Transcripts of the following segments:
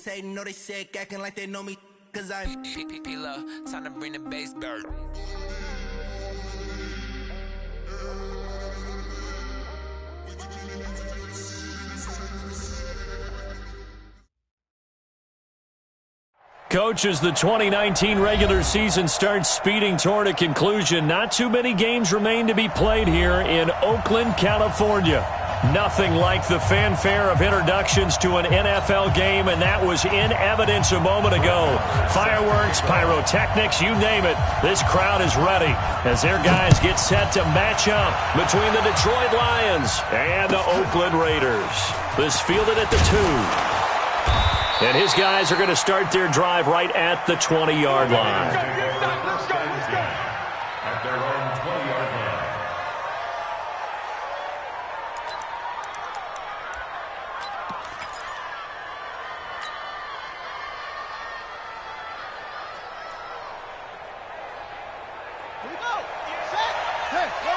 hating, know they sick, acting like they know me, cause I'm P-Love, time to bring the bass back. Coach, as the 2019 regular season starts speeding toward a conclusion, not too many games remain to be played here in Oakland, California. Nothing like the fanfare of introductions to an NFL game, and that was in evidence a moment ago. Fireworks, pyrotechnics, you name it. This crowd is ready as their guys get set to match up between the Detroit Lions and the Oakland Raiders. This fielded at the 2. And his guys are going to start their drive right at the 20-yard line. Let's go. At their own 20-yard line. Here we go. Set. Hey, go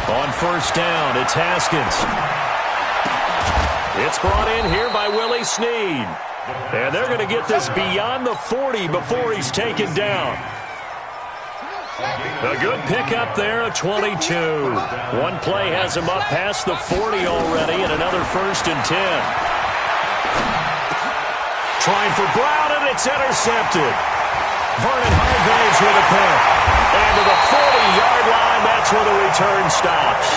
on. On first down, it's Haskins. It's brought in here by Willie Snead. And they're going to get this beyond the 40 before he's taken down. A good pickup there, a 22. One play has him up past the 40 already, and another 1st and 10. Trying for Brown, and it's intercepted. Vernon Hargreaves with a pick. And to the 40-yard line, that's where the return stops.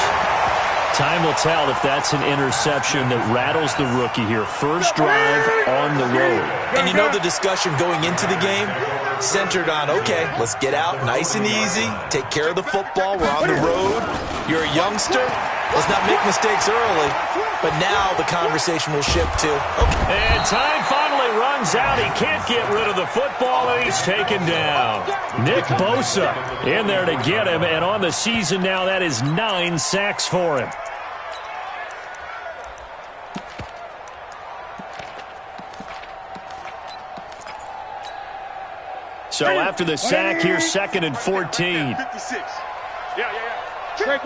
Time will tell if that's an interception that rattles the rookie here. First drive on the road. And you know the discussion going into the game centered on, okay, let's get out nice and easy, take care of the football, we're on the road. You're a youngster, let's not make mistakes early. But now the conversation will shift to, okay. And time finally runs out. He can't get rid of the football, and he's taken down. Nick Bosa in there to get him, and on the season now, that is 9 sacks for him. So after the sack, here's 2nd and 14. 56. Great.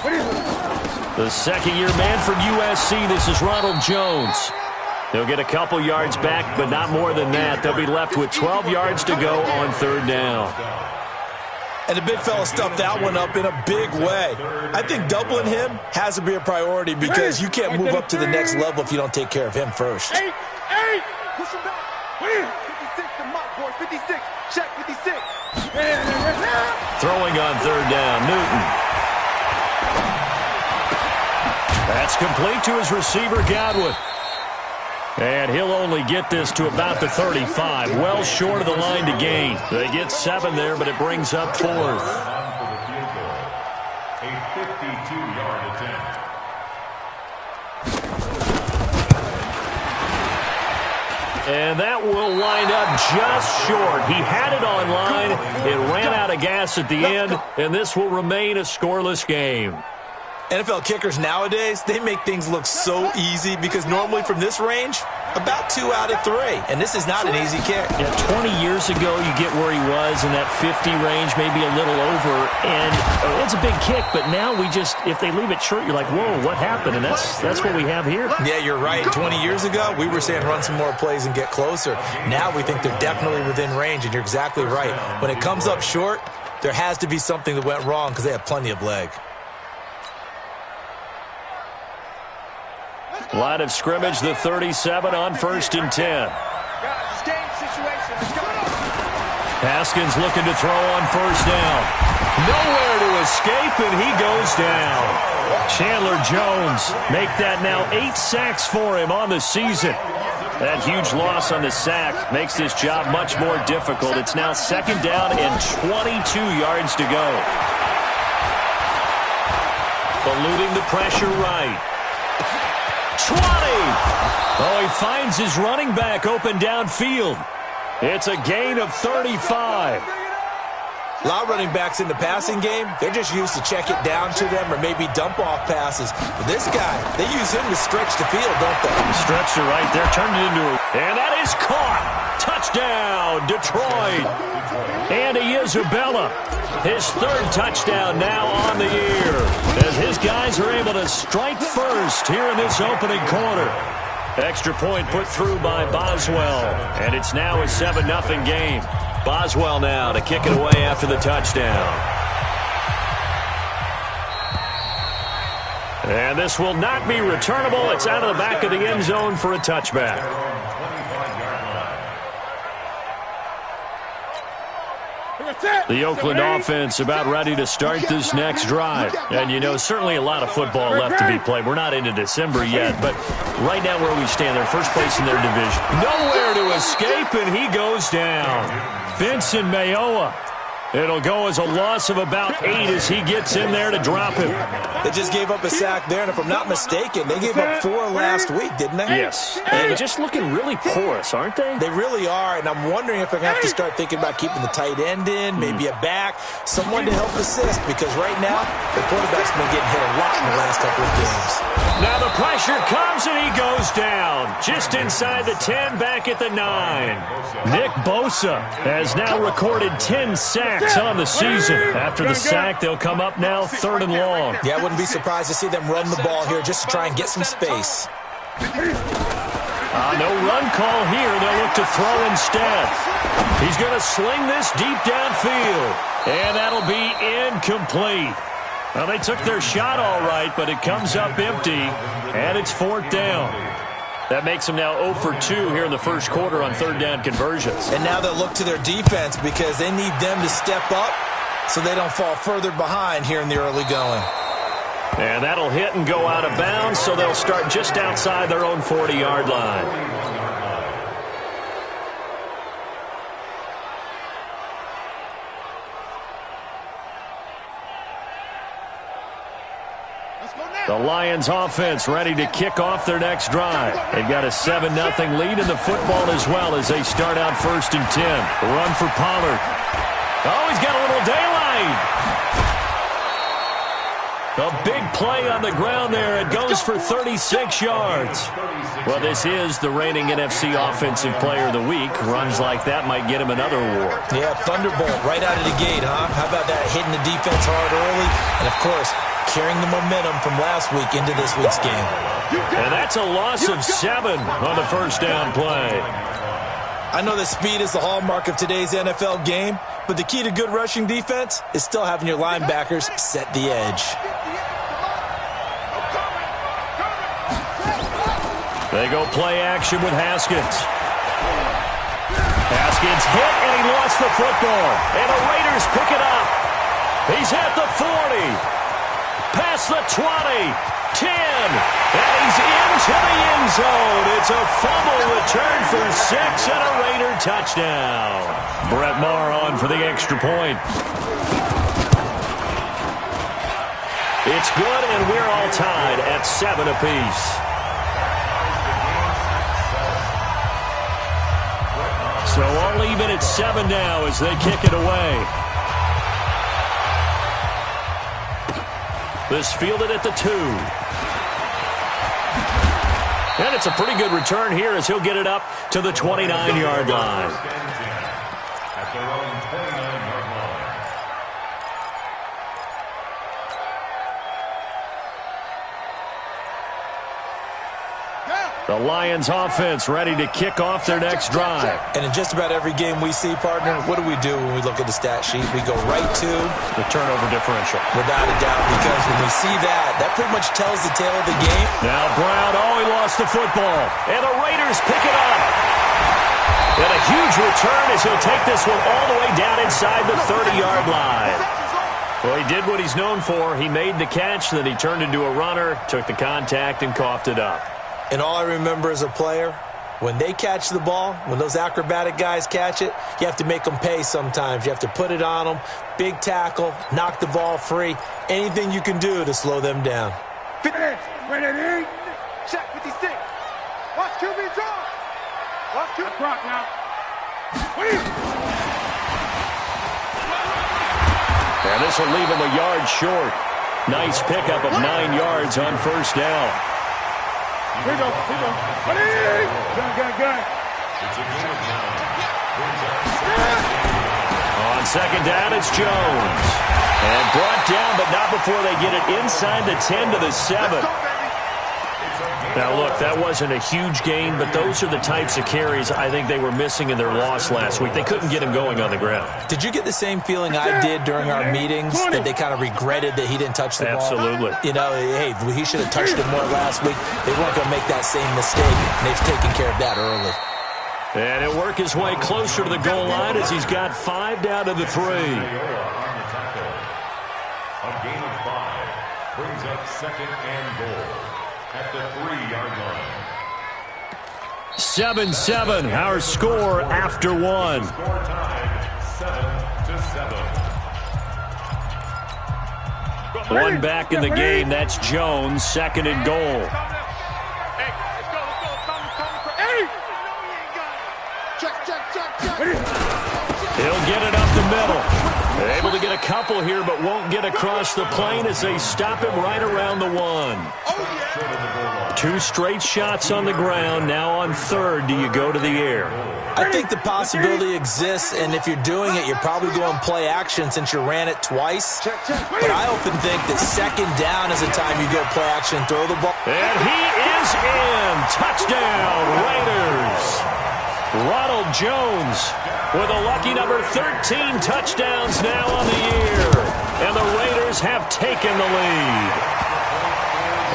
What is it? The second-year man from USC, this is Ronald Jones. He'll get a couple yards back, but not more than that. They'll be left with 12 yards to go on 3rd down. And the big fella stuffed that one up in a big way. I think doubling him has to be a priority because you can't move up to the next level if you don't take care of him first. 8. Push him back. 56 to Mott, boy. 56. Check 56. Throwing on 3rd down, Newton. That's complete to his receiver, Godwin. And he'll only get this to about the 35, well short of the line to gain. They get 7 there, but it brings up 4th. A 52-yard attempt. And that will wind up just short. He had it on line. It ran out of gas at the end, and this will remain a scoreless game. NFL kickers nowadays, they make things look so easy because normally from this range, about 2 out of 3. And this is not an easy kick. Yeah, 20 years ago, you get where he was in that 50 range, maybe a little over. And it's a big kick, but now we just, if they leave it short, you're like, whoa, what happened? And that's what we have here. Yeah, you're right. 20 years ago, we were saying run some more plays and get closer. Now we think they're definitely within range, and you're exactly right. When it comes up short, there has to be something that went wrong because they have plenty of leg. Line of scrimmage, the 37 on 1st and 10. Haskins looking to throw on 1st down. Nowhere to escape, and he goes down. Chandler Jones make that now 8 sacks for him on the season. That huge loss on the sack makes this job much more difficult. It's now 2nd down and 22 yards to go. Eluding the pressure right. 20! Oh, he finds his running back open downfield. It's a gain of 35. A lot of running backs in the passing game, they're just used to check it down to them or maybe dump off passes. But this guy, they use him to stretch the field, don't they? Stretched it right there, turned it into and that is caught. Touchdown, Detroit. Andy Isabella, his third touchdown now on the year, as his guys are able to strike first here in this opening quarter. Extra point put through by Boswell, and it's now a 7-0 game. Boswell now to kick it away after the touchdown. And this will not be returnable. It's out of the back of the end zone for a touchback. The Oakland offense about ready to start this next drive. And, you know, certainly a lot of football left to be played. We're not into December yet, but right now where we stand, they're first place in their division. Nowhere to escape, and he goes down. Benson Mayowa. It'll go as a loss of about 8 as he gets in there to drop him. They just gave up a sack there, and if I'm not mistaken, they gave up 4 last week, didn't they? Yes, and just looking really porous, aren't they? They really are, and I'm wondering if they're going to have to start thinking about keeping the tight end in, maybe a back, someone to help assist, because right now, the quarterback's been getting hit a lot in the last couple of games. Now the pressure comes, and he goes down. Just inside the 10, back at the 9. Nick Bosa has now recorded 10 sacks on the season. After the sack, they'll come up now 3rd and long. Yeah, I wouldn't be surprised to see them run the ball here just to try and get some space. No run call here. They'll look to throw instead. He's going to sling this deep downfield, and that'll be incomplete. Well, they took their shot all right, but it comes up empty, and it's 4th down. That makes them now 0 for 2 here in the first quarter on 3rd down conversions. And now they'll look to their defense because they need them to step up so they don't fall further behind here in the early going. And that'll hit and go out of bounds, so they'll start just outside their own 40-yard line. The Lions offense ready to kick off their next drive. They've got a 7-0 lead in the football as well as they start out 1st and 10. The run for Pollard. Oh, he's got a little daylight. A big play on the ground there. It goes for 36 yards. Well, this is the reigning NFC Offensive Player of the Week. Runs like that might get him another award. Yeah, thunderbolt right out of the gate, huh? How about that? Hitting the defense hard early. And, of course, carrying the momentum from last week into this week's game. And that's a loss of 7 on the first down play. I know that speed is the hallmark of today's NFL game, but the key to good rushing defense is still having your linebackers set the edge. They go play action with Haskins. Haskins hit, and he lost the football. And the Raiders pick it up. He's at the 40. Past the 20, 10, and he's into the end zone. It's a fumble return for 6 and a Raider touchdown. Brett Maher on for the extra point. It's good, and we're all tied at 7 apiece. So all even at 7 now as they kick it away. This fielded at the 2. And it's a pretty good return here as he'll get it up to the 29-yard line. At their own 29-yard line. The Lions offense ready to kick off their next drive. And in just about every game we see, partner, what do we do when we look at the stat sheet? We go right to the turnover differential. Without a doubt, because when we see that, that pretty much tells the tale of the game. Now Brown, he lost the football. And the Raiders pick it up. And a huge return as he'll take this one all the way down inside the 30-yard line. Well, he did what he's known for. He made the catch, then he turned into a runner, took the contact, and coughed it up. And all I remember as a player, when they catch the ball, when those acrobatic guys catch it, you have to make them pay sometimes. You have to put it on them, big tackle, knock the ball free, anything you can do to slow them down. Ready, check 56. Watch QB draw. Watch QB. Clock now. And this will leave him a yard short. Nice pickup of 9 yards on first down. Here we go. Gun. On second down, it's Jones. And brought down, but not before they get it inside the 10 to the 7. Now, look, that wasn't a huge gain, but those are the types of carries I think they were missing in their loss last week. They couldn't get him going on the ground. Did you get the same feeling I did during our meetings, that they kind of regretted that he didn't touch the ball? Absolutely. You know, hey, he should have touched it more last week. They weren't going to make that same mistake, and they've taken care of that early. And he'll work his way closer to the goal line as he's got 5 down to the 3. A gain of 5 brings up 2nd and goal at the 3-yard line. 7-7, our score after 1. Score time 7-7. One back in the game. That's Jones, 2nd and goal. He'll get it up the middle. They're able to get a couple here, but won't get across the plane as they stop him right around the 1. 2 straight shots on the ground. Now on 3rd, do you go to the air? I think the possibility exists, and if you're doing it, you're probably going play action since you ran it twice. But I often think that 2nd down is the time you go play action, throw the ball. And he is in. Touchdown, Raiders. Ronald Jones with a lucky number 13 touchdowns now on the year. And the Raiders have taken the lead.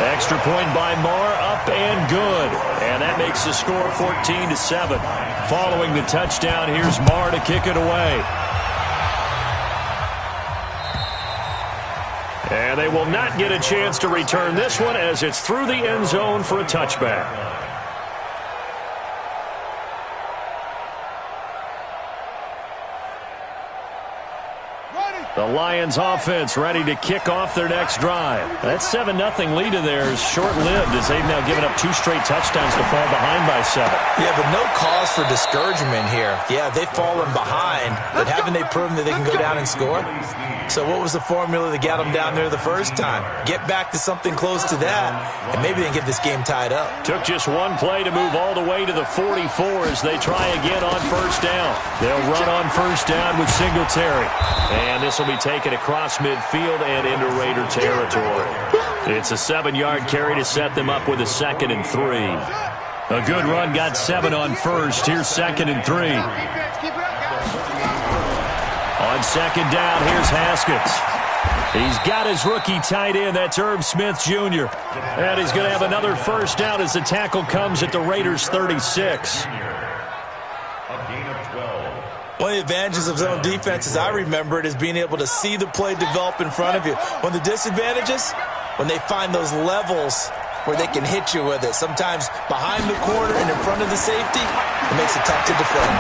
Extra point by Marr, up and good. And that makes the score 14-7. Following the touchdown, here's Marr to kick it away. And they will not get a chance to return this one as it's through the end zone for a touchback. The Lions offense ready to kick off their next drive. That 7-0 lead of theirs short-lived as they've now given up 2 straight touchdowns to fall behind by 7. Yeah, but no cause for discouragement here. Yeah, they've fallen behind, but haven't they proven that they can go down and score? So what was the formula that got them down there the first time? Get back to something close to that, and maybe they can get this game tied up. Took just one play to move all the way to the 44 as they try again on first down. They'll run on first down with Singletary. And this will be taken across midfield and into Raider territory. It's a 7-yard carry to set them up with a 2nd and 3. A good run got 7 on first. Here's 2nd and 3. On 2nd down, here's Haskins. He's got his rookie tight end. That's Irv Smith Jr. And he's going to have another first down as the tackle comes at the Raiders' 36. One of the advantages of zone defense, as I remember it, is being able to see the play develop in front of you. One of the disadvantages, when they find those levels where they can hit you with it, sometimes behind the corner and in front of the safety, it makes it tough to defend.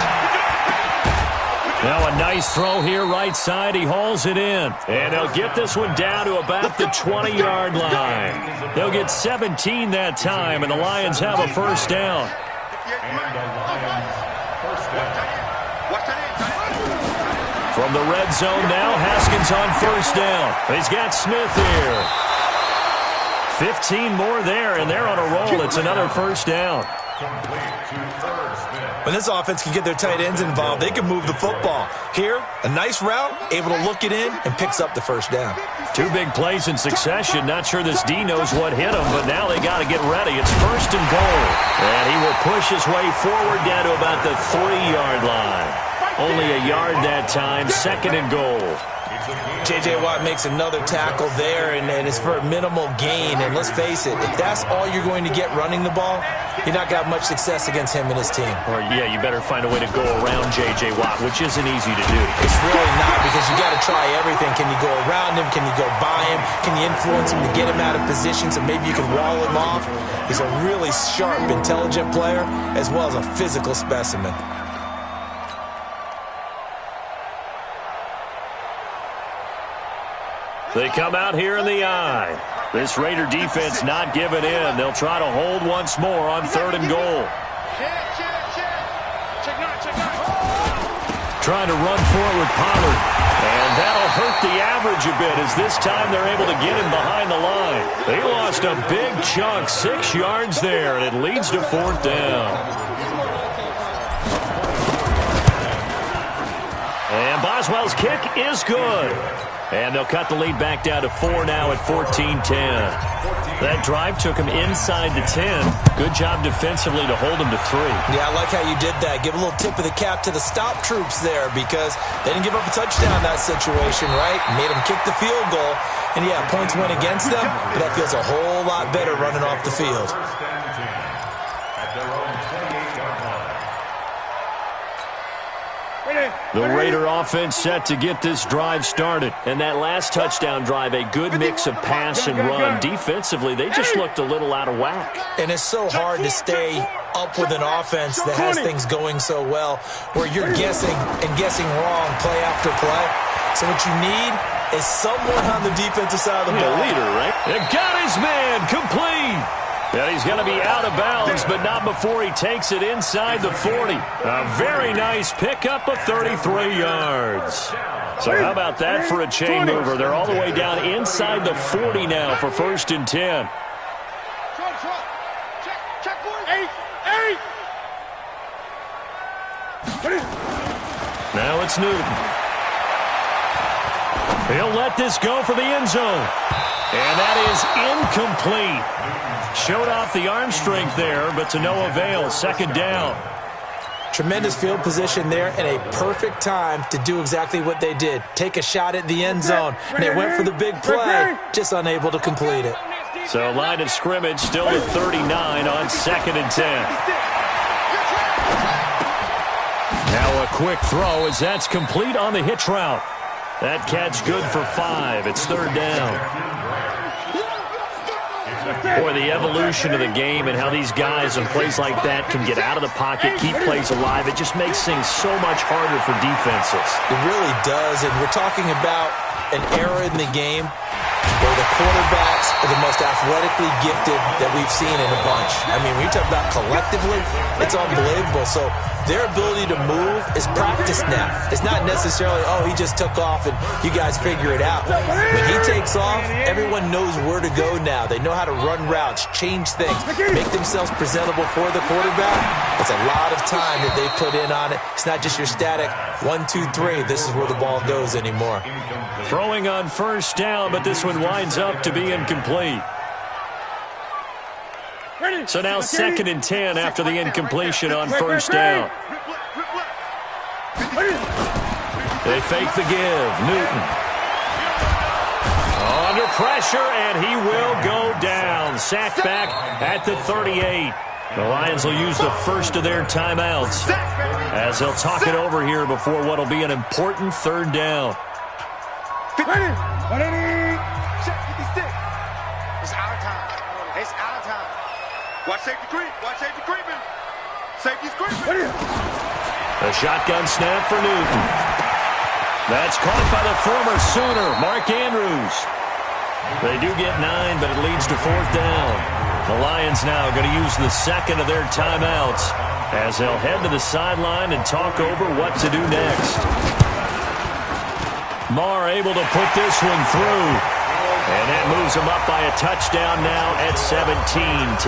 Now a nice throw here right side. He hauls it in. And they'll get this one down to about the 20-yard line. They'll get 17 that time, and the Lions have a first down. From the red zone now, Haskins on first down. He's got Smith here. 15 more there, and they're on a roll. It's another first down. When this offense can get their tight ends involved, they can move the football. Here, a nice route, able to look it in, and picks up the first down. 2 big plays in succession. Not sure this D knows what hit him, but now they got to get ready. It's 1st and goal. And he will push his way forward down to about the 3-yard line. Only a yard that time, 2nd and goal. J.J. Watt makes another tackle there, and it's for a minimal gain. And let's face it, if that's all you're going to get running the ball, you're not going to have much success against him and his team. Or, yeah, you better find a way to go around J.J. Watt, which isn't easy to do. It's really not, because you got to try everything. Can you go around him? Can you go by him? Can you influence him to get him out of position so maybe you can wall him off? He's a really sharp, intelligent player, as well as a physical specimen. They come out here in the eye. This Raider defense not giving in. They'll try to hold once more on 3rd and goal. Trying to run for it with Pollard. And that'll hurt the average a bit as this time they're able to get him behind the line. They lost a big chunk, 6 yards there, and it leads to 4th down. And Boswell's kick is good. And they'll cut the lead back down to 4 now at 14-10. That drive took him inside the 10. Good job defensively to hold him to 3. Yeah, I like how you did that. Give a little tip of the cap to the stop troops there because they didn't give up a touchdown in that situation, right? Made them kick the field goal. And, yeah, points went against them, but that feels a whole lot better running off the field. The Raider offense set to get this drive started. And that last touchdown drive, a good mix of pass and run. Defensively, they just looked a little out of whack. And it's so hard to stay up with an offense that has things going so well where you're guessing and guessing wrong play after play. So what you need is someone on the defensive side of the ball. Leader, right? They got his man complete. And he's going to be out of bounds, but not before he takes it inside the 40. A very nice pickup of 33 yards. So how about that for a chain mover? They're all the way down inside the 40 now for 1st and 10. Now it's Newton. He'll let this go for the end zone. And that is incomplete. Showed off the arm strength there, but to no avail. 2nd down. Tremendous field position there and a perfect time to do exactly what they did. Take a shot at the end zone. And they went for the big play, just unable to complete it. So line of scrimmage still at 39 on 2nd and 10. Now a quick throw as that's complete on the hitch route. That catch good for 5. It's 3rd down. Boy, the evolution of the game and how these guys in plays like that can get out of the pocket, keep plays alive, it just makes things so much harder for defenses. It really does, and we're talking about an era in the game where the quarterbacks are the most athletically gifted that we've seen in a bunch. I mean, when you talk about collectively, it's unbelievable. So their ability to move is practiced now. It's not necessarily, oh, he just took off and you guys figure it out. When he takes off, everyone knows where to go now. They know how to run routes, change things, make themselves presentable for the quarterback. It's a lot of time that they put in on it. It's not just your static 1, 2, 3. This is where the ball goes anymore. Throwing on 1st down, but this one winds up to be incomplete. So now 2nd and 10 after the incompletion on 1st down. They fake the give. Newton. Under pressure, and he will go down. Sacked back at the 38. The Lions will use the first of their timeouts as they'll talk it over here before what will be an important 3rd down. Check 56. It's out of time. It's out of time. Watch safety creep. Watch safety creeping. Safety's creeping. A shotgun snap for Newton. That's caught by the former Sooner, Mark Andrews. They do get 9, but it leads to 4th down. The Lions now going to use the second of their timeouts as they'll head to the sideline and talk over what to do next. Marr able to put this one through. And that moves him up by a touchdown now at 17-10.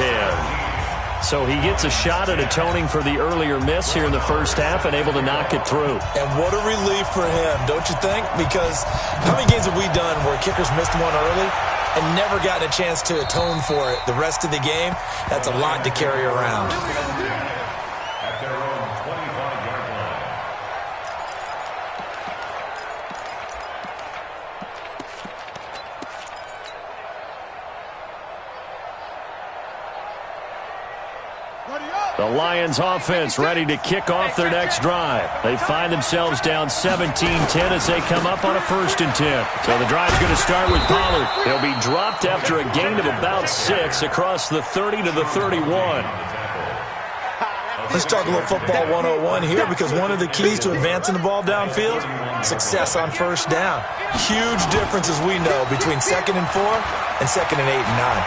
So he gets a shot at atoning for the earlier miss here in the first half and able to knock it through. And what a relief for him, don't you think? Because how many games have we done where kickers missed one early and never gotten a chance to atone for it the rest of the game? That's a lot to carry around. At their own 25-yard line. The Lions offense ready to kick off their next drive. They find themselves down 17-10 as they come up on a 1st and 10. So the drive's going to start with Pollard. He'll be dropped after a gain of about 6 across the 30 to the 31. Let's talk a little football 101 here because one of the keys to advancing the ball downfield, success on 1st down. Huge difference, as we know, between 2nd and 4 and 2nd and 8 and 9.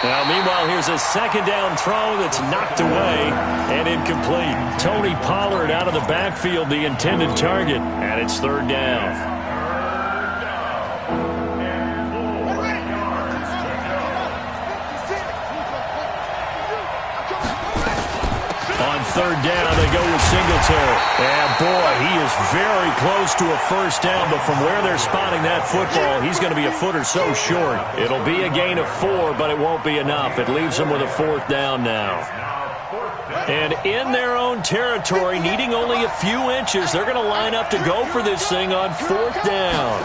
Now, meanwhile, here's a second down throw that's knocked away and incomplete. Tony Pollard out of the backfield, the intended target, and it's third down. On third down, they go with Singletary. And, boy, he is very close to a first down, but from where they're spotting that football, he's going to be a foot or so short. It'll be a gain of 4, but it won't be enough. It leaves them with a fourth down now. And in their own territory, needing only a few inches, they're going to line up to go for this thing on fourth down.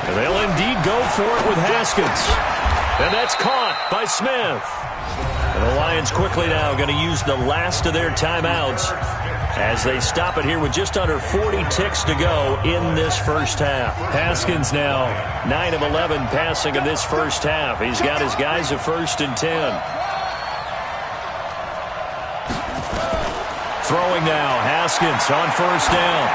And they'll indeed go for it with Haskins. And that's caught by Smith. And the Lions quickly now going to use the last of their timeouts as they stop it here with just under 40 ticks to go in this first half. Haskins now 9 of 11 passing in this first half. He's got his guys at 1st and 10. Throwing now, Haskins on first down.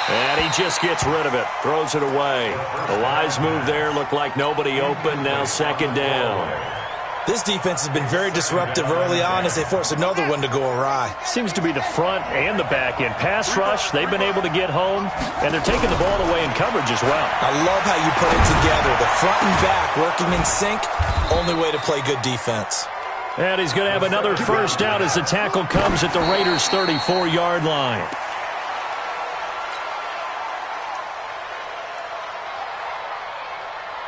And he just gets rid of it, throws it away. The wise move there, looked like nobody open, now second down. This defense has been very disruptive early on as they force another one to go awry. Seems to be the front and the back end. Pass rush, they've been able to get home, and they're taking the ball away in coverage as well. I love how you put it together. The front and back working in sync, only way to play good defense. And he's going to have another first down as the tackle comes at the Raiders' 34-yard line.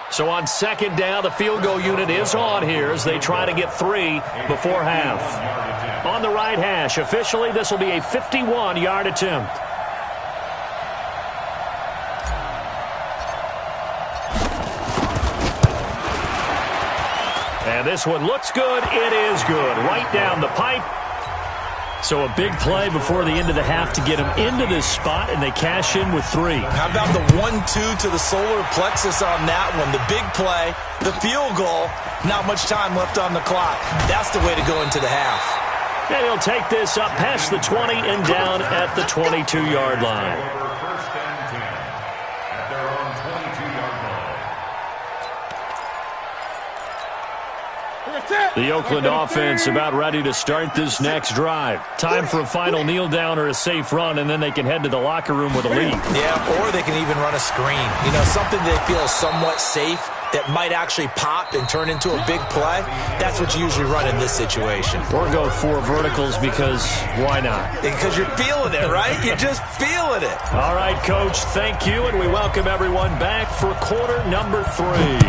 So on second down, the field goal unit is on here as they try to get 3 before half. On the right hash, officially this will be a 51-yard attempt. And this one looks good. It is good. Right down the pipe. So a big play before the end of the half to get them into this spot, and they cash in with 3. How about the 1-2 to the solar plexus on that one? The big play, the field goal, not much time left on the clock. That's the way to go into the half. And he'll take this up past the 20 and down at the 22-yard line. First and 10 at their own 22-yard line. The Oakland offense about ready to start this next drive. Time for a final kneel down or a safe run, and then they can head to the locker room with a lead. Yeah, or they can even run a screen. You know, something they feel is somewhat safe that might actually pop and turn into a big play. That's what you usually run in this situation. Or go 4 verticals because why not? Because you're feeling it, right? You're just feeling it. All right, Coach, thank you, and we welcome everyone back for quarter number 3.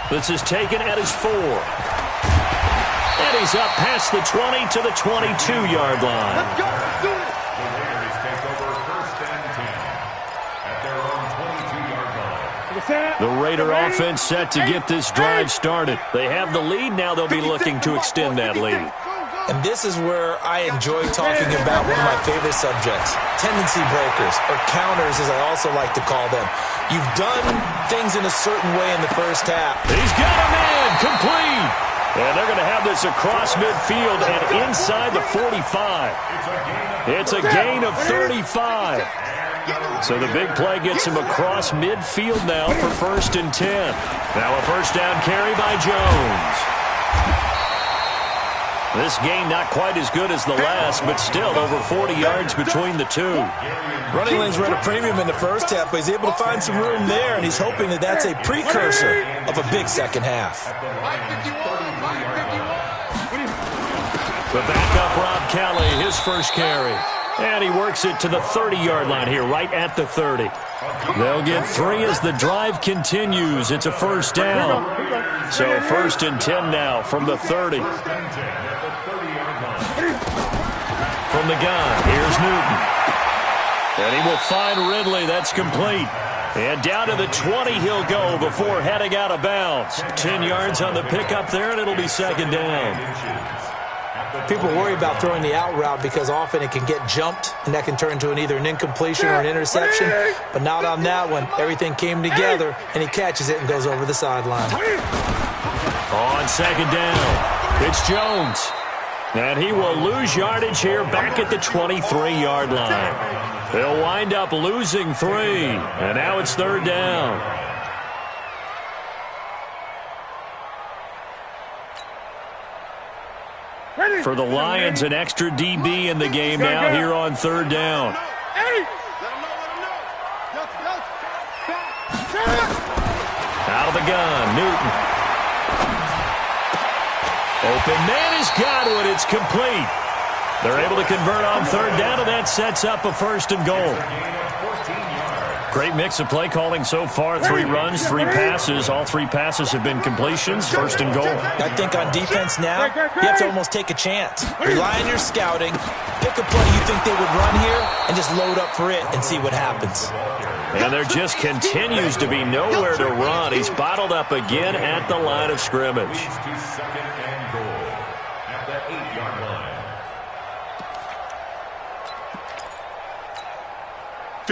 This is taken at his 4. And he's up past the 20 to the 22-yard line. Let's go. Let's do it. The Raiders take over first and 10 at their own 22-yard line. The Raider offense set to get this drive started. They have the lead. Now they'll be looking to extend that lead. And this is where I enjoy talking about one of my favorite subjects, tendency breakers, or counters as I also like to call them. You've done things in a certain way in the first half. He's got a man, complete. And they're going to have this across midfield and inside the 45. It's a gain of 35. So the big play gets him across midfield now for 1st and 10. Now a first down carry by Jones. This gain not quite as good as the last, but still over 40 yards between the two. Running lanes run a premium in the first half, but he's able to find some room there, and he's hoping that that's a precursor of a big second half. The backup Rob Kelly, his first carry. And he works it to the 30-yard line here, right at the 30. They'll get 3 as the drive continues. It's a first down. So 1st and 10 now from the 30. From the gun, here's Newton. And he will find Ridley. That's complete. And down to the 20 he'll go before heading out of bounds. 10 yards on the pickup there, and it'll be second down. People worry about throwing the out route because often it can get jumped, and that can turn into either an incompletion or an interception. But not on that one. Everything came together, and he catches it and goes over the sideline. On second down, it's Jones. And he will lose yardage here back at the 23-yard line. They'll wind up losing 3. And now it's 3rd down. For the Lions, an extra DB in the game now here on 3rd down. Out of the gun, Newton. Open man is Godwin. It's complete. They're able to convert on 3rd down, and that sets up a 1st and goal. Great mix of play calling so far. 3 runs, 3 passes. All 3 passes have been completions. 1st and goal. I think on defense now, you have to almost take a chance. Rely on your scouting. Pick a play you think they would run here and just load up for it and see what happens. And there just continues to be nowhere to run. He's bottled up again at the line of scrimmage. To 2nd and goal at the 8-yard line.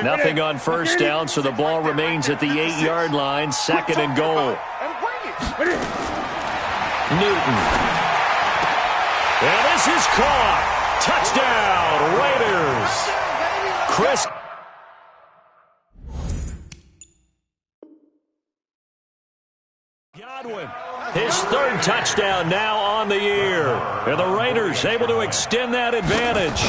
Nothing on 1st down, so the ball remains at the 8-yard line. 2nd and goal. Newton. And this is caught. Touchdown, Raiders. Chris Godwin, his 3rd touchdown now on the year. And the Raiders able to extend that advantage.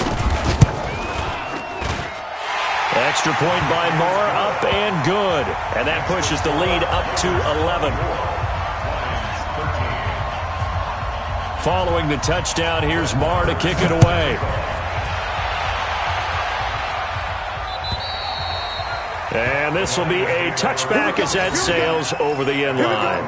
Extra point by Moore, up and good. And that pushes the lead up to 11. Following the touchdown, here's Moore to kick it away. And this will be a touchback as that sails over the end line.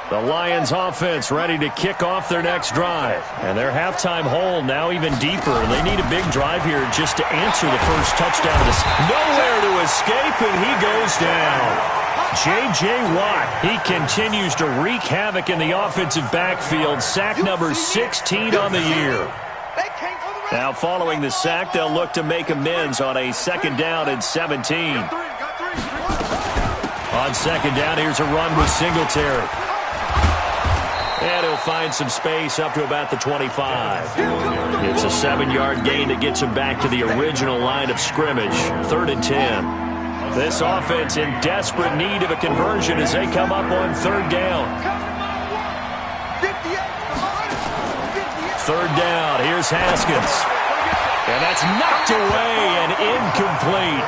The Lions offense ready to kick off their next drive. And their halftime hole now even deeper. They need a big drive here just to answer the first touchdown of this. Nowhere to escape, and he goes down. J.J. Watt, he continues to wreak havoc in the offensive backfield. Sack number 16 on the year. Now following the sack, they'll look to make amends on a 2nd down and 17. On 2nd down, here's a run with Singletary. And he'll find some space up to about the 25. It's a 7-yard gain that gets him back to the original line of scrimmage. 3rd and 10. This offense in desperate need of a conversion as they come up on 3rd down. 3rd down. Here's Haskins. And that's knocked away and incomplete.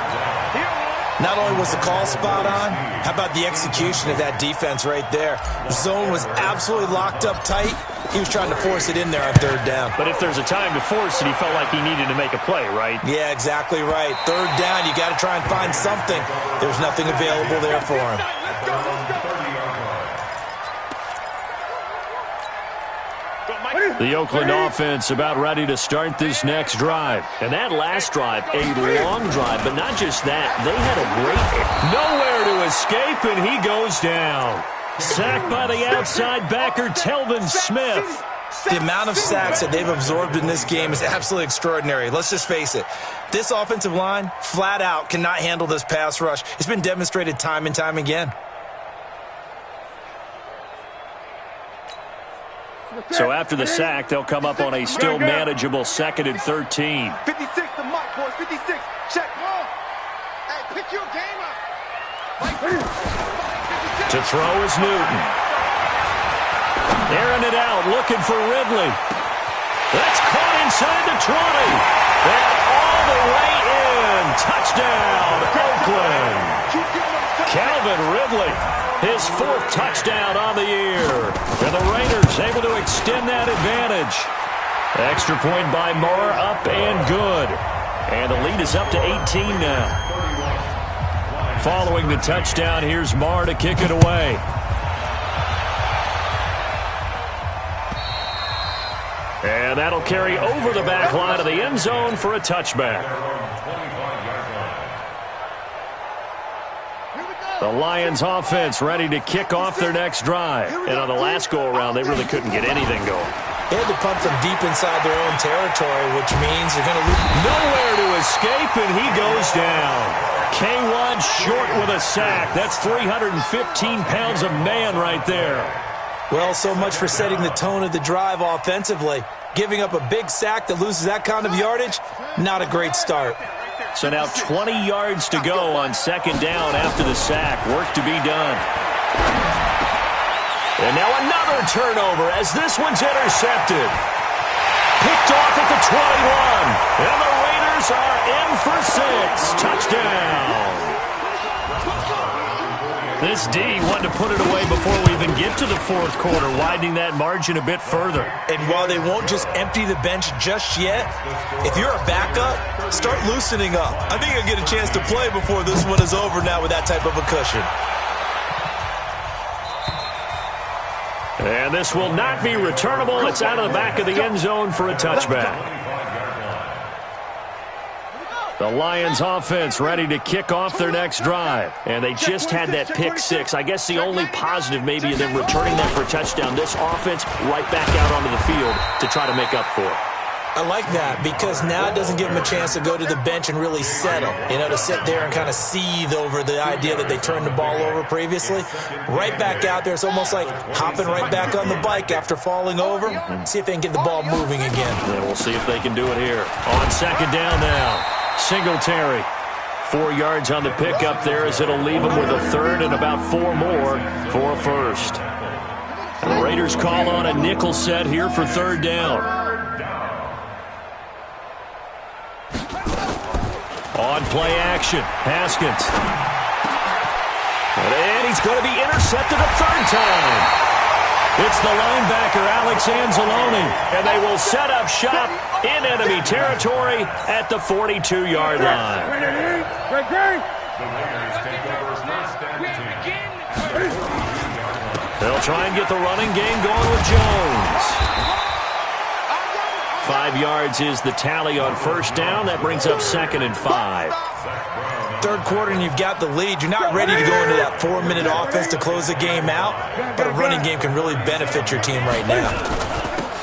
Not only was the call spot on, how about the execution of that defense right there? The zone was absolutely locked up tight. He was trying to force it in there on 3rd down. But if there's a time to force it, he felt like he needed to make a play, right? Yeah, exactly right. 3rd down, you got to try and find something. There's nothing available there for him. The Oakland offense about ready to start this next drive. And that last drive, a long drive, but not just that. They had a great nowhere to escape, and he goes down. Sacked by the outside backer, Telvin Smith. The amount of sacks that they've absorbed in this game is absolutely extraordinary. Let's just face it. This offensive line, flat out, cannot handle this pass rush. It's been demonstrated time and time again. So after the sack, they'll come up on a still manageable 2nd and 13. 56 to Mike, boys. 56. Check. Hey, pick your game up. To throw is Newton. Airing it out, looking for Ridley. That's caught inside the 20. And all the way in. Touchdown, Oakland. Calvin Ridley, his 4th touchdown on the year. And the Raiders able to extend that advantage. Extra point by Moore, up and good. And the lead is up to 18 now. Following the touchdown, here's Moore to kick it away. And that'll carry over the back line of the end zone for a touchback. The Lions offense ready to kick off their next drive. And on the last go-around, they really couldn't get anything going. They had to punt from deep inside their own territory, which means they're going to lose. Nowhere to escape, and he goes down. K1 short with a sack. That's 315 pounds of man right there. Well, so much for setting the tone of the drive offensively. Giving up a big sack that loses that kind of yardage, not a great start. So now 20 yards to go on second down after the sack. Work to be done. And now another turnover as this one's intercepted. Picked off at the 21. And the Raiders are in for 6. Touchdown. This D wanted to put it away before we even get to the fourth quarter, widening that margin a bit further. And while they won't just empty the bench just yet, if you're a backup, start loosening up. I think you'll get a chance to play before this one is over now with that type of a cushion. And this will not be returnable. It's out of the back of the end zone for a touchback. The Lions offense ready to kick off their next drive. And they just had that pick six. I guess the only positive maybe of them returning that for a touchdown. This offense right back out onto the field to try to make up for it. I like that because now it doesn't give them a chance to go to the bench and really settle, to sit there and kind of seethe over the idea that they turned the ball over previously. Right back out there, it's almost like hopping right back on the bike after falling over. See if they can get the ball moving again. Yeah, we'll see if they can do it here. On second down now, Singletary. 4 yards on the pickup there as it'll leave him with a third and about 4 more for a first. And the Raiders call on a nickel set here for third down. On play action, Haskins. And he's going to be intercepted a third time. It's the linebacker, Alex Anzalone. And they will set up shop in enemy territory at the 42-yard line. They'll try and get the running game going with Jones. 5 yards is the tally on first down. That brings up 2nd and 5. Third quarter and you've got the lead. You're not ready to go into that 4-minute offense to close the game out, but a running game can really benefit your team right now.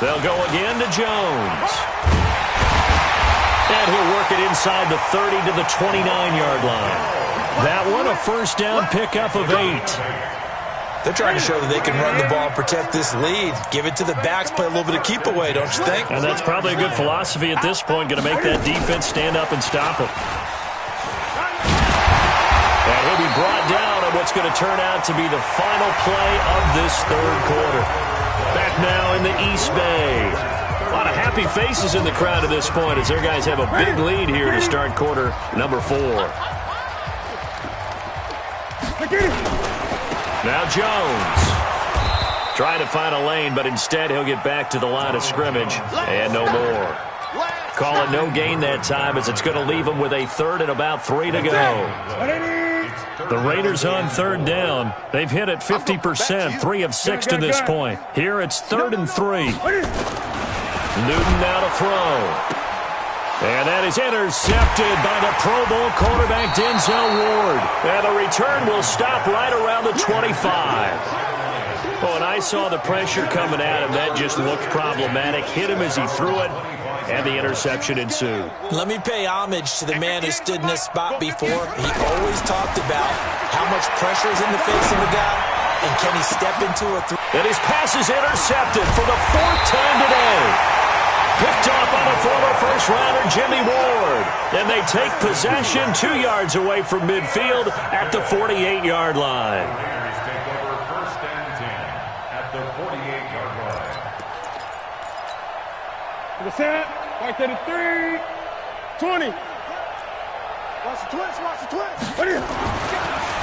They'll go again to Jones. And he'll work it inside the 30 to the 29-yard line. That one, a first down pickup of 8. They're trying to show that they can run the ball, protect this lead, give it to the backs, play a little bit of keep away, don't you think? And that's probably a good philosophy at this point, going to make that defense stand up and stop it. And he'll be brought down on what's going to turn out to be the final play of this third quarter. Back now in the East Bay. A lot of happy faces in the crowd at this point as their guys have a big lead here to start quarter number 4. Now Jones trying to find a lane, but instead he'll get back to the line of scrimmage and no more. Call it no gain that time as it's going to leave him with a third and about 3 to go. The Raiders on third down. They've hit it 50%, 3 of 6 to this point. Here it's 3rd and 3. Newton now to throw. And that is intercepted by the Pro Bowl quarterback Denzel Ward. And the return will stop right around the 25. Oh, and I saw the pressure coming at him. That just looked problematic. Hit him as he threw it, and the interception ensued. Let me pay homage to the man who stood in this spot before. He always talked about how much pressure is in the face of a guy, and can he step into a throw. And his pass is intercepted for the 4th time today. Picked off on a former first-rounder, Jimmy Ward. And they take possession 2 yards away from midfield at the 48-yard line. Raiders take over 1st and 10 at the 48-yard line. To the set, right there to 3, 20. Watch the twist, watch the twist.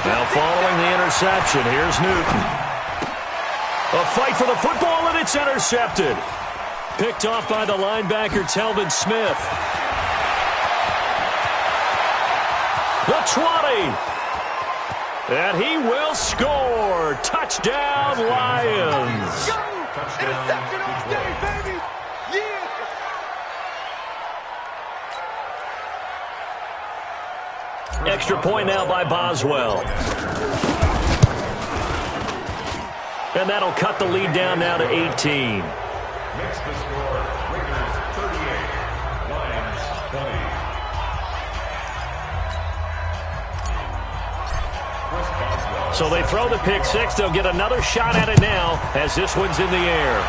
Now following the interception, here's Newton. A fight for the football, and it's intercepted. Picked off by the linebacker, Telvin Smith. The 20. And he will score. Touchdown, Lions. Interception all day, baby. Yeah. Extra point now by Boswell. And that'll cut the lead down now to 18. Makes the score Raiders 38, Lions 20. Chris Boswell. So they throw the pick six. They'll get another shot at it now as this one's in the air.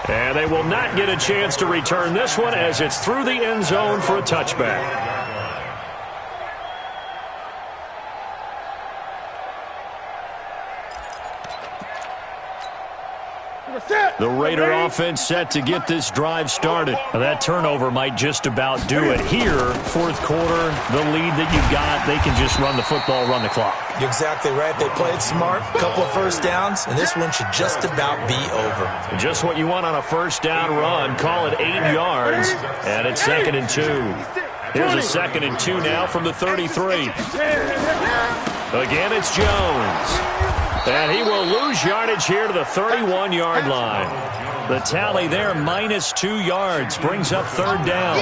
And they will not get a chance to return this one as it's through the end zone for a touchback. The Raider offense set to get this drive started. That turnover might just about do it. Here, fourth quarter, the lead that you've got, they can just run the football, run the clock. You're exactly right. They played smart, a couple of first downs, and this one should just about be over. Just what you want on a first down run. Call it 8 yards, and it's 2nd and 2. Here's a 2nd and 2 now from the 33. Again, it's Jones. And he will lose yardage here to the 31-yard line. The tally there, -2 yards, brings up 3rd down.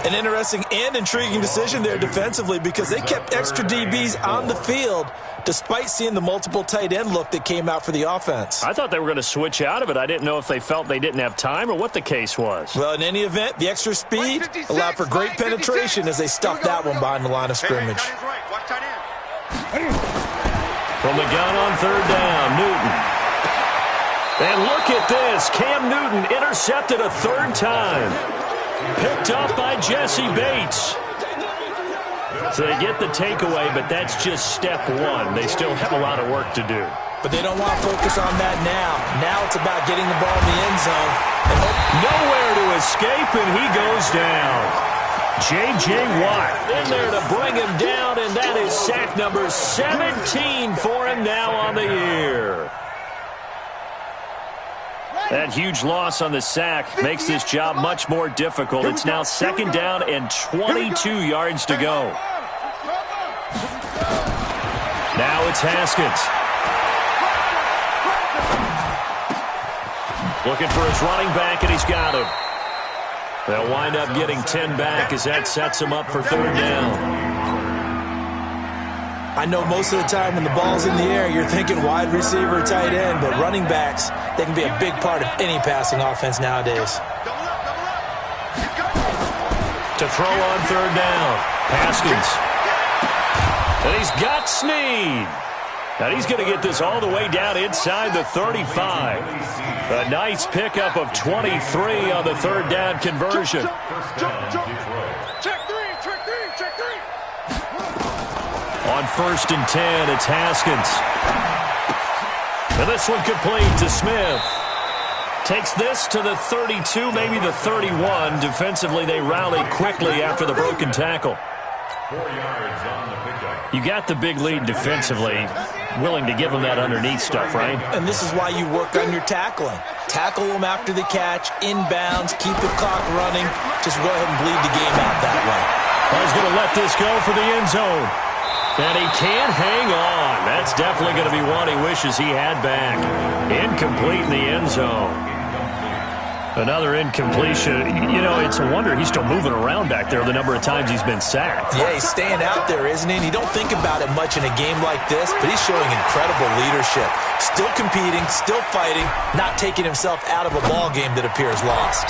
An interesting and intriguing decision there defensively because they kept extra DBs on the field despite seeing the multiple tight end look that came out for the offense. I thought they were going to switch out of it. I didn't know if they felt they didn't have time or what the case was. Well, in any event, the extra speed allowed for great penetration as they stuffed that one behind the line of scrimmage. From the gun on 3rd down, Newton. And look at this. Cam Newton intercepted a 3rd time. Picked up by Jesse Bates. So they get the takeaway, but that's just step one. They still have a lot of work to do. But they don't want to focus on that now. Now it's about getting the ball in the end zone. Nowhere to escape, and he goes down. J.J. Watt in there to bring him down, and that is sack number 17 for him now on the year. That huge loss on the sack makes this job much more difficult. It's now 2nd down and 22 yards to go. Now it's Haskins. Looking for his running back, and he's got him. They'll wind up getting 10 back as that sets him up for 3rd down. I know most of the time when the ball's in the air, you're thinking wide receiver, tight end, but running backs, they can be a big part of any passing offense nowadays. To throw on 3rd down, Haskins. And he's got Snead. And he's going to get this all the way down inside the 35. A nice pickup of 23 on the 3rd down conversion. Check three. On 1st and 10, it's Haskins. And this one complete to Smith. Takes this to the 32, maybe the 31. Defensively, they rally quickly after the broken tackle. 4 yards on the pickup. You got the big lead defensively. Willing to give them that underneath stuff, right? And this is why you work on your tackling. Tackle them after the catch, inbounds, keep the clock running. Just go ahead and bleed the game out that way. He's going to let this go for the end zone. And he can't hang on. That's definitely going to be one he wishes he had back. Incomplete in the end zone. Another incompletion. You know, it's a wonder he's still moving around back there the number of times he's been sacked. Yeah, he's staying out there, isn't he? And you don't think about it much in a game like this, but he's showing incredible leadership. Still competing, still fighting, not taking himself out of a ball game that appears lost.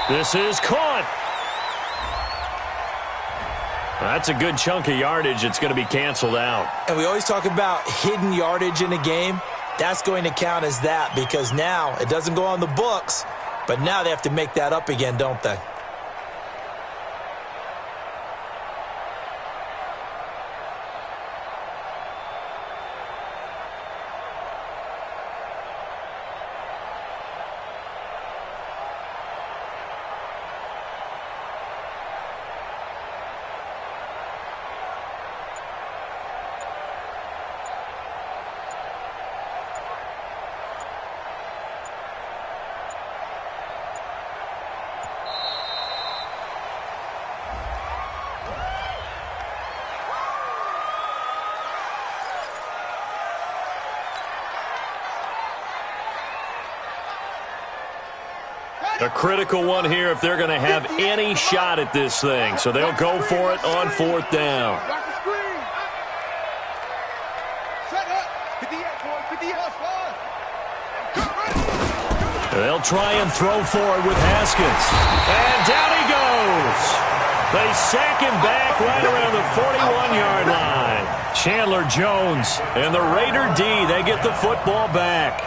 This is caught. That's a good chunk of yardage. It's going to be canceled out. And we always talk about hidden yardage in a game. That's going to count as that because now it doesn't go on the books, but now they have to make that up again, don't they? A critical one here if they're going to have any shot at this thing. So they'll go for it on 4th down. Block the screen. Set up. 58, boys. 58, They'll try and throw for it with Haskins. And down he goes. They sack him back right around the 41-yard line. Chandler Jones and the Raider D, they get the football back.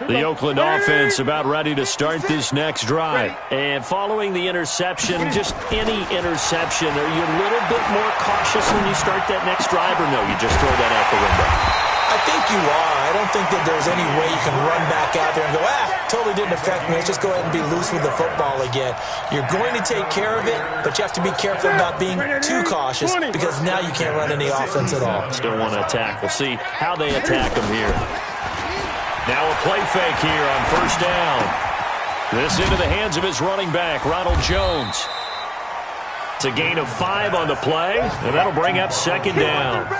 The Oakland offense about ready to start this next drive. And following the interception, just any interception, are you a little bit more cautious when you start that next drive, or no, you just throw that out the window? I think you are. I don't think that there's any way you can run back out there and go, totally didn't affect me. Let's just go ahead and be loose with the football again. You're going to take care of it, but you have to be careful about being too cautious because now you can't run any offense at all. Still want to attack. We'll see how they attack them here. Now a play fake here on first down. This into the hands of his running back, Ronald Jones. It's a gain of 5 on the play, and that'll bring up second down.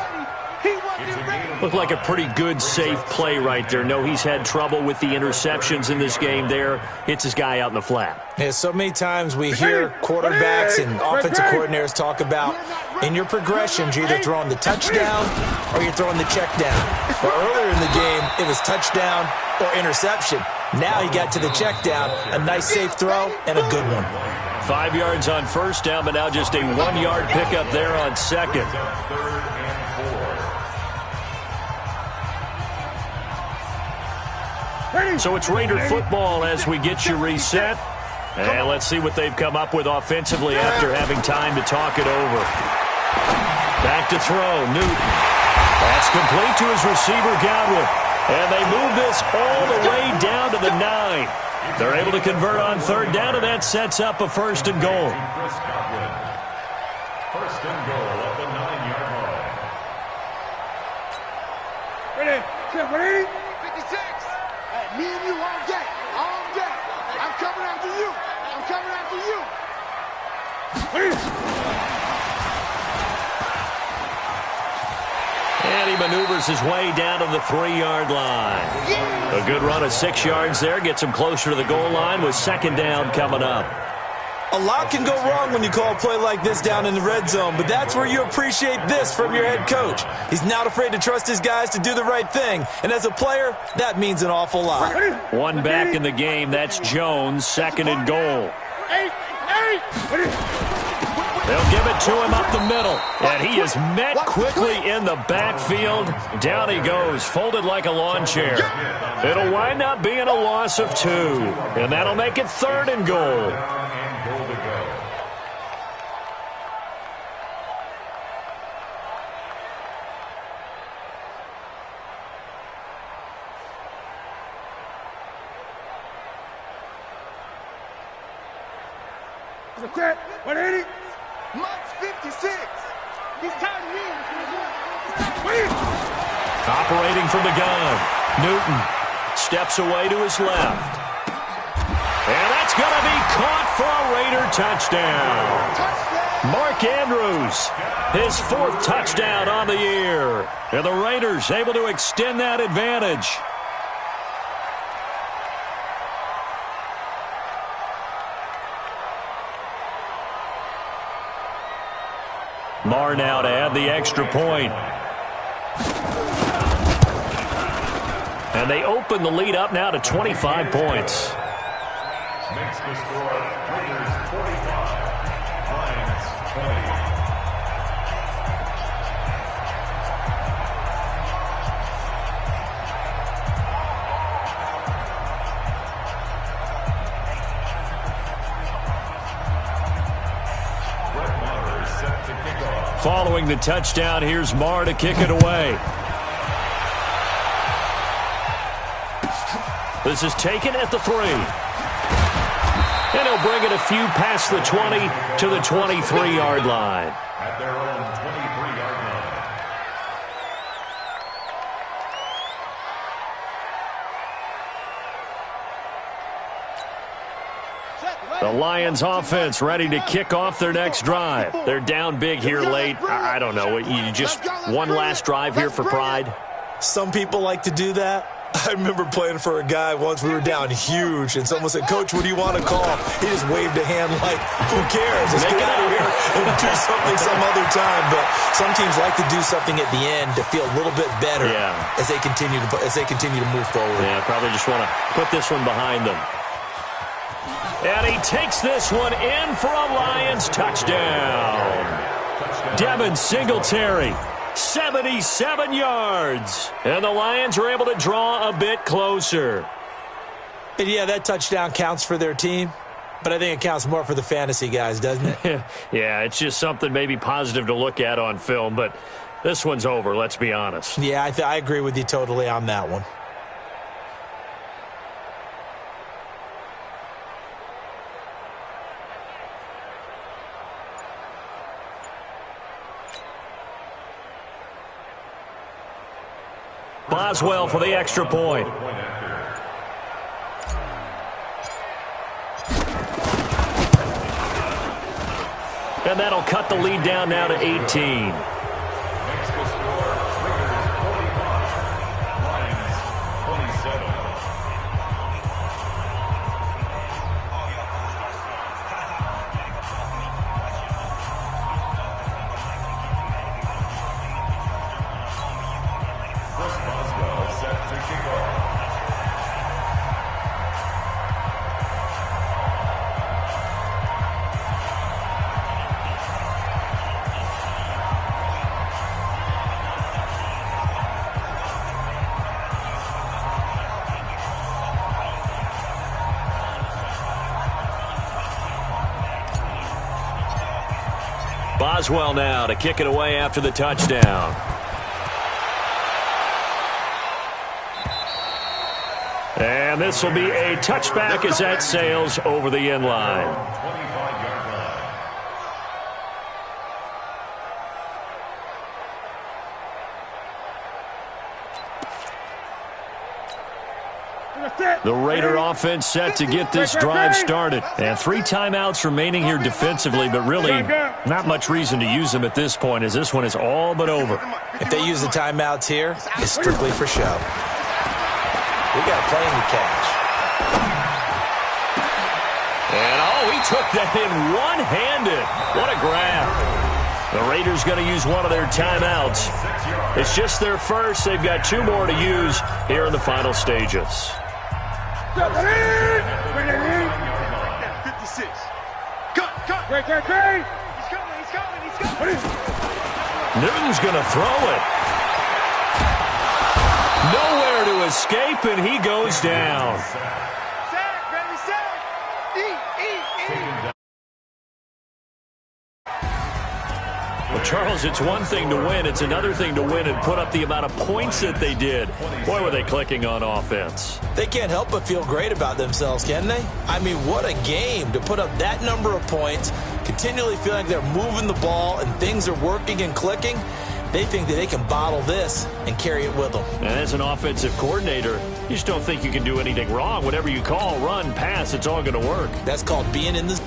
Looked like a pretty good, safe play right there. No, he's had trouble with the interceptions in this game there. Hits his guy out in the flat. Yeah, so many times we hear quarterbacks and offensive coordinators talk about in your progressions, you're either throwing the touchdown or you're throwing the check down. But earlier in the game, it was touchdown or interception. Now he got to the check down, a nice safe throw, and a good one. 5 yards on first down, but now just a 1-yard pickup there on second. So it's Raider football as we get you reset. And let's see what they've come up with offensively after having time to talk it over. Back to throw, Newton. That's complete to his receiver, Godwin. And they move this all the way down to the 9. They're able to convert on third down, and that sets up a first and goal. First and goal at the 9-yard line. Ready? 56. Me and you all day. All day. I'm coming after you. I'm coming after you. And he maneuvers his way down to the 3-yard line. A good run of 6 yards there. Gets him closer to the goal line with second down coming up. A lot can go wrong when you call a play like this down in the red zone, but that's where you appreciate this from your head coach. He's not afraid to trust his guys to do the right thing, and as a player, that means an awful lot. One back in the game, that's Jones, second and goal. They'll give it to him up the middle, and he is met quickly in the backfield. Down he goes, folded like a lawn chair. It'll wind up being a loss of 2, and that'll make it third and goal. Set. 180. Much 56. He's tired of me. Operating from the gun. Newton steps away to his left. And that's going to be caught for a Raider touchdown. Mark Andrews, his 4th touchdown on the year. And the Raiders able to extend that advantage. Marr now to add the extra point. And they open the lead up now to 25 points. Makes the score Raiders 45, Lions 20. Following the touchdown, here's Marr to kick it away. This is taken at the 3. And he'll bring it a few past the 20 to the 23-yard line. At their own 23-yard line. The Lions offense ready to kick off their next drive. They're down big here late. I don't know. You just one last drive here for pride? Some people like to do that. I remember playing for a guy once. We were down huge, and someone said, "Coach, what do you want to call?" He just waved a hand like, who cares? Let's get out of here and do something some other time. But some teams like to do something at the end to feel a little bit better as they continue to move forward. Yeah, probably just want to put this one behind them. And he takes this one in for a Lions touchdown. Devin Singletary, 77 yards. And the Lions are able to draw a bit closer. And yeah, that touchdown counts for their team, but I think it counts more for the fantasy guys, doesn't it? Yeah, it's just something maybe positive to look at on film, but this one's over, let's be honest. Yeah, I agree with you totally on that one. Boswell for the extra point. And that'll cut the lead down now to 18. Boswell now to kick it away after the touchdown. And this will be a touchback as that sails over the end line. The Raider offense set to get this drive started. And 3 timeouts remaining here defensively, but really not much reason to use them at this point as this one is all but over. If they use the timeouts here, it's strictly for show. We got plenty to catch. And, he took that in one-handed. What a grab. The Raiders going to use one of their timeouts. It's just their first. They've got 2 more to use here in the final stages. 56. Cut. He's coming. Newton's going to throw it. Nowhere to escape, and he goes down. Sack, baby, sack. Eat. Well, Charles, it's one thing to win. It's another thing to win and put up the amount of points that they did. Boy, were they clicking on offense. They can't help but feel great about themselves, can they? I mean, what a game to put up that number of points, continually feeling like they're moving the ball and things are working and clicking. They think that they can bottle this and carry it with them. And as an offensive coordinator, you just don't think you can do anything wrong. Whatever you call, run, pass, it's all going to work. That's called being in the